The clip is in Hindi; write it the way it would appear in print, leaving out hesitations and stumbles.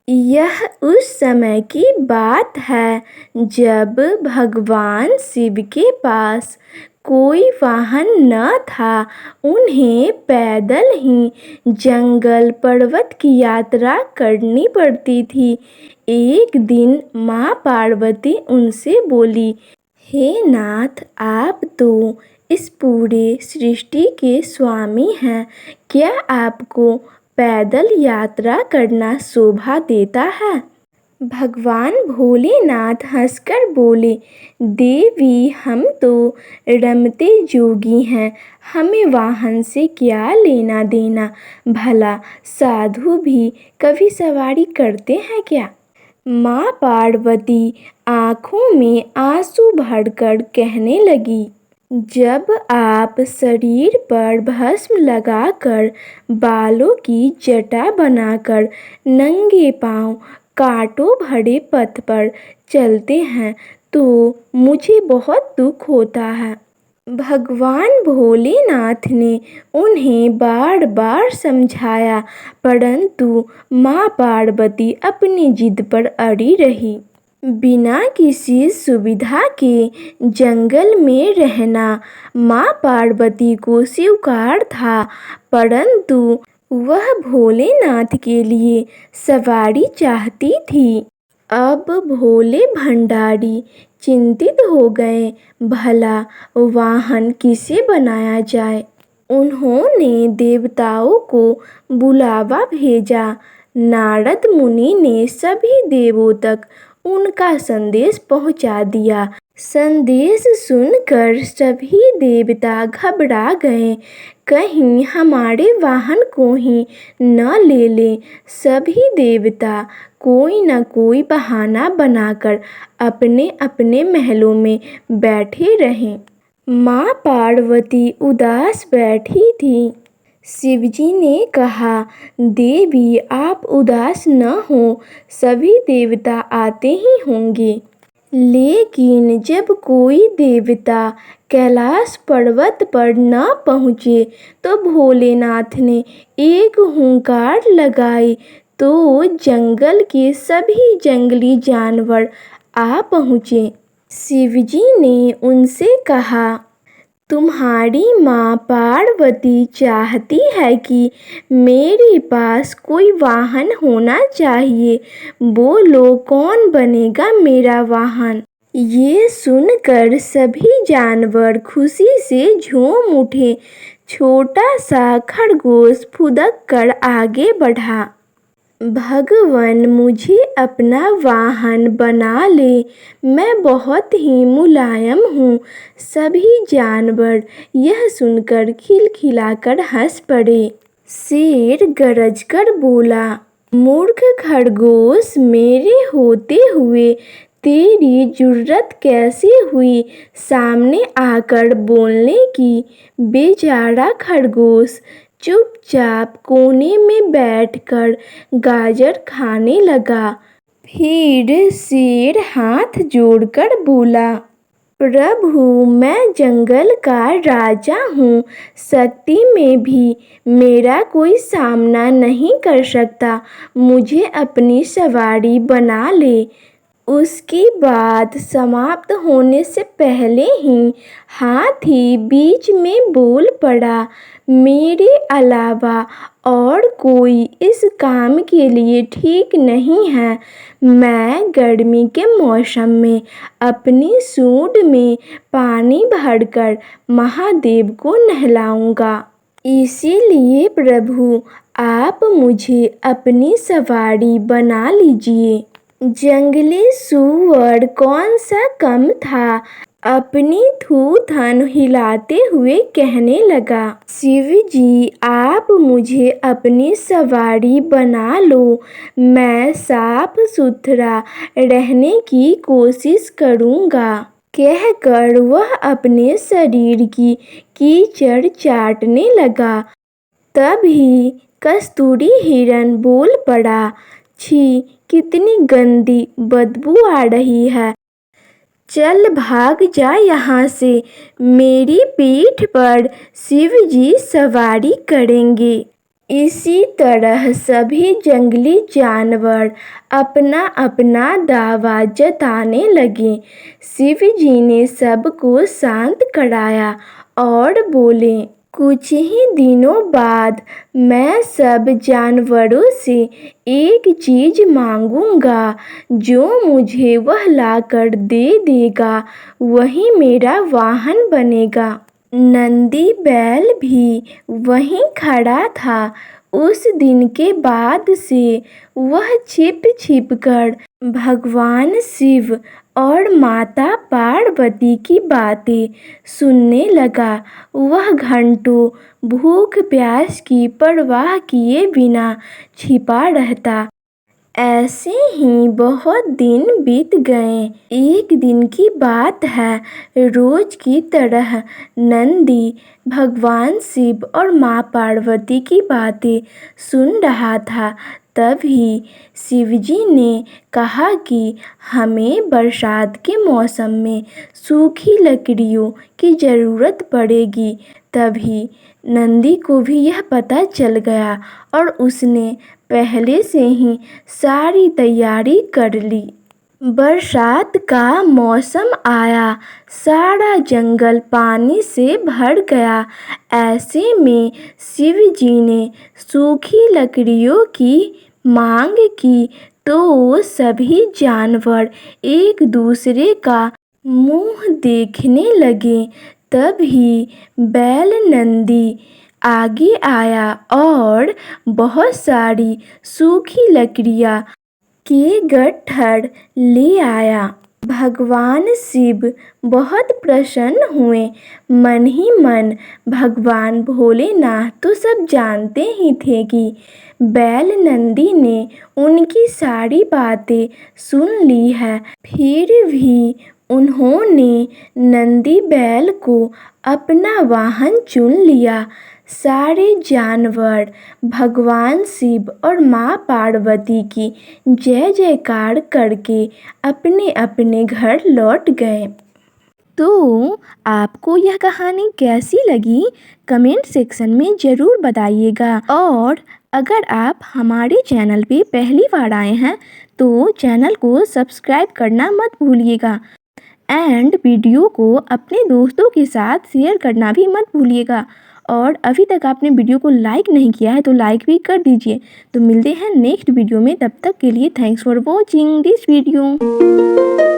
यह उस समय की बात है जब भगवान शिव के पास कोई वाहन न था। उन्हें पैदल ही जंगल पर्वत की यात्रा करनी पड़ती थी। एक दिन माँ पार्वती उनसे बोली, हे नाथ, आप तो इस पूरे सृष्टि के स्वामी हैं, क्या आपको पैदल यात्रा करना शोभा देता है? भगवान भोलेनाथ हंसकर बोले, देवी, हम तो रमते जोगी हैं, हमें वाहन से क्या लेना देना। भला साधु भी कभी सवारी करते हैं क्या? माँ पार्वती आंखों में आंसू भरकर कहने लगी, जब आप शरीर पर भस्म लगाकर, बालों की जटा बनाकर, नंगे पांव कांटों भरे पथ पर चलते हैं तो मुझे बहुत दुख होता है। भगवान भोलेनाथ ने उन्हें बार बार समझाया, परंतु माँ पार्वती अपनी जिद पर अड़ी रही। बिना किसी सुविधा के जंगल में रहना माँ पार्वती को स्वीकार था, परंतु वह भोलेनाथ के लिए सवारी चाहती थी। अब भोले भंडारी चिंतित हो गए, भला वाहन किसे बनाया जाए। उन्होंने देवताओं को बुलावा भेजा। नारद मुनि ने सभी देवों तक उनका संदेश पहुंचा दिया। संदेश सुनकर सभी देवता घबरा गए, कहीं हमारे वाहन को ही न ले ले। सभी देवता कोई न कोई बहाना बनाकर अपने अपने महलों में बैठे रहे। माँ पार्वती उदास बैठी थी। शिवजी ने कहा, देवी, आप उदास न हो, सभी देवता आते ही होंगे। लेकिन जब कोई देवता कैलाश पर्वत पर न पहुँचे तो भोलेनाथ ने एक हुंकार लगाई तो जंगल के सभी जंगली जानवर आ पहुँचे। शिवजी ने उनसे कहा, तुम्हारी माँ पार्वती चाहती है कि मेरे पास कोई वाहन होना चाहिए। बोलो, कौन बनेगा मेरा वाहन? ये सुनकर सभी जानवर खुशी से झूम उठे। छोटा सा खरगोश फुदक कर आगे बढ़ा, भगवान, मुझे अपना वाहन बना ले, मैं बहुत ही मुलायम हूँ। सभी जानवर यह सुनकर खिलखिलाकर हंस पड़े। शेर गरजकर बोला, मूर्ख खरगोश, मेरे होते हुए तेरी जुर्रत कैसी हुई सामने आकर बोलने की। बेचारा खरगोश चुपचाप कोने में बैठकर गाजर खाने लगा। फिर शेर हाथ जोड़कर बोला, प्रभु, मैं जंगल का राजा हूँ, शक्ति में भी मेरा कोई सामना नहीं कर सकता, मुझे अपनी सवारी बना ले। उसकी बात समाप्त होने से पहले ही हाथी बीच में बोल पड़ा, मेरे अलावा और कोई इस काम के लिए ठीक नहीं है। मैं गर्मी के मौसम में अपनी सूंड में पानी भरकर महादेव को नहलाऊंगा। इसीलिए प्रभु, आप मुझे अपनी सवारी बना लीजिए। जंगली सूअर कौन सा कम था, अपनी थूथन हिलाते हुए कहने लगा, शिव जी, आप मुझे अपनी सवारी बना लो, मैं साफ सुथरा रहने की कोशिश करूँगा। कहकर वह अपने शरीर की कीचड़ चाटने लगा। तभी कस्तूरी हिरण बोल पड़ा, छी, कितनी गंदी बदबू आ रही है, चल भाग जा यहाँ से, मेरी पीठ पर शिव जी सवारी करेंगे। इसी तरह सभी जंगली जानवर अपना अपना दावा जताने लगे। शिव जी ने सबको शांत कराया और बोले, कुछ ही दिनों बाद मैं सब जानवरों से एक चीज मांगूंगा, जो मुझे वह लाकर दे देगा वही मेरा वाहन बनेगा। नंदी बैल भी वहीं खड़ा था। उस दिन के बाद से वह छिप छिप कर भगवान शिव और माता पार्वती की बातें सुनने लगा। वह घंटों भूख प्यास की परवाह किए बिना छिपा रहता। ऐसे ही बहुत दिन बीत गए। एक दिन की बात है, रोज की तरह नंदी भगवान शिव और माँ पार्वती की बातें सुन रहा था। तभी शिवजी ने कहा कि हमें बरसात के मौसम में सूखी लकड़ियों की ज़रूरत पड़ेगी। तभी नंदी को भी यह पता चल गया और उसने पहले से ही सारी तैयारी कर ली। बरसात का मौसम आया, सारा जंगल पानी से भर गया। ऐसे में शिव जी ने सूखी लकड़ियों की मांग की तो सभी जानवर एक दूसरे का मुंह देखने लगे। तभी बैल नंदी आगे आया और बहुत सारी सूखी लकड़ियाँ के गट्ठर ले आया। भगवान शिव बहुत प्रसन्न हुए। मन ही मन भगवान भोलेनाथ तो सब जानते ही थे कि बैल नंदी ने उनकी सारी बातें सुन ली है। फिर भी उन्होंने नंदी बैल को अपना वाहन चुन लिया। सारे जानवर भगवान शिव और माँ पार्वती की जय जयकार करके अपने अपने घर लौट गए। तो आपको यह कहानी कैसी लगी कमेंट सेक्शन में ज़रूर बताइएगा। और अगर आप हमारे चैनल पे पहली बार आए हैं तो चैनल को सब्सक्राइब करना मत भूलिएगा एंड वीडियो को अपने दोस्तों के साथ शेयर करना भी मत भूलिएगा। और अभी तक आपने वीडियो को लाइक नहीं किया है तो लाइक भी कर दीजिए। तो मिलते हैं नेक्स्ट वीडियो में, तब तक के लिए thanks for watching this video.